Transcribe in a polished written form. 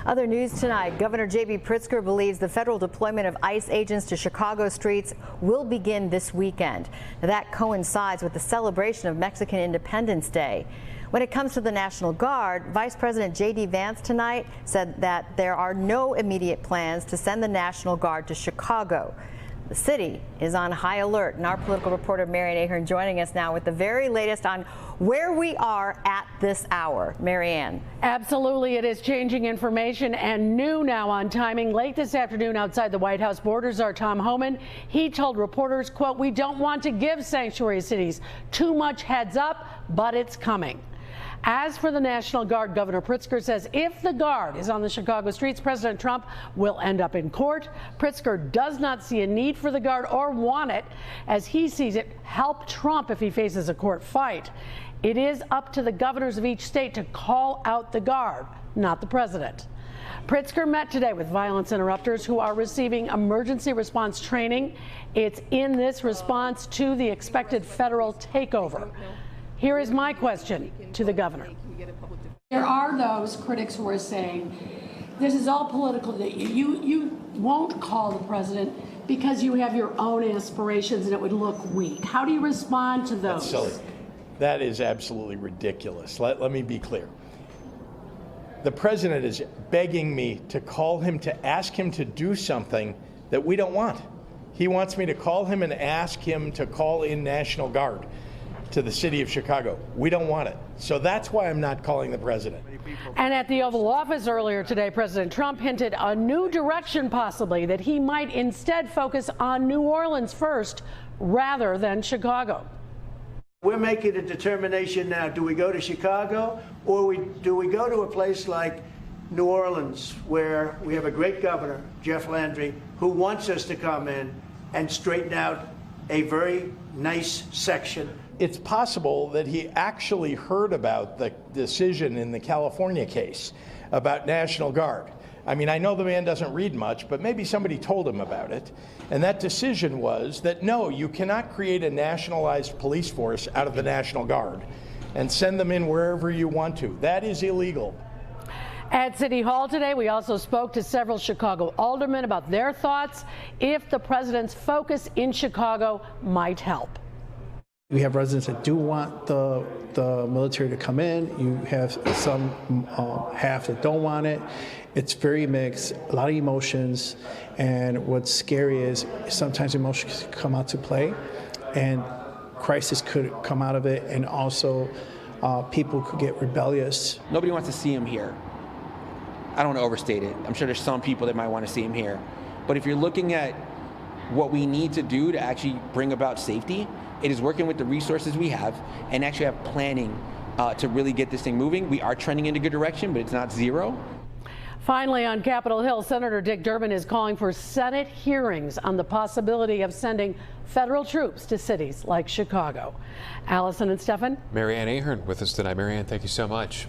Other news tonight, Governor J.B. Pritzker believes the federal deployment of ICE agents to Chicago streets will begin this weekend. Now, that coincides with the celebration of Mexican Independence Day. When it comes to the National Guard, Vice President J.D. Vance tonight said that there are no immediate plans to send the National Guard to Chicago. The city is on high alert, and our political reporter Ann Ahern joining us now with the very latest on where we are at this hour. Ann. Absolutely, it is changing information and new now on timing. Late this afternoon outside the White House borders are Tom Homan. He told reporters, quote, "We don't want to give sanctuary cities too much heads up, but it's coming." As for the National Guard, Governor Pritzker says if the Guard is on the Chicago streets, President Trump will end up in court. Pritzker does not see a need for the Guard or want it, as he sees it help Trump if he faces a court fight. It is up to the governors of each state to call out the Guard, not the president. Pritzker met today with violence interrupters who are receiving emergency response training. It's in this response to the expected federal takeover. Here is my question to the governor. There are those critics who are saying this is all political. You won't call the president because you have your own aspirations and it would look weak. How do you respond to those? That's silly. That is absolutely ridiculous. Let me be clear. The president is begging me to call him to ask him to do something that we don't want. He wants me to call him and ask him to call in National Guard to the city of Chicago. We don't want it. So that's why I'm not calling the president. And at the Oval Office earlier today, President Trump hinted a new direction possibly, that he might instead focus on New Orleans first rather than Chicago. We're making a determination now. Do we go to Chicago or do we go to a place like New Orleans, where we have a great governor, Jeff Landry, who wants us to come in and straighten out a very nice section. It's possible that he actually heard about the decision in the California case about National Guard. I mean, I know the man doesn't read much, but maybe somebody told him about it. And that decision was that, no, you cannot create a nationalized police force out of the National Guard and send them in wherever you want to. That is illegal. At City Hall today, we also spoke to several Chicago aldermen about their thoughts if the president's focus in Chicago might help. We have residents that do want the military to come in. You have some half that don't want it. It's very mixed, a lot of emotions. And what's scary is sometimes emotions come out to play and crisis could come out of it. And also people could get rebellious. Nobody wants to see him here. I don't want to overstate it. I'm sure there's some people that might want to see him here. But if you're looking at what we need to do to actually bring about safety, it is working with the resources we have and actually have planning to really get this thing moving. We are trending in a good direction, but it's not zero. Finally, on Capitol Hill, Senator Dick Durbin is calling for Senate hearings on the possibility of sending federal troops to cities like Chicago. Allison and Stefan. Ann Ahern with us tonight. Ann, thank you so much.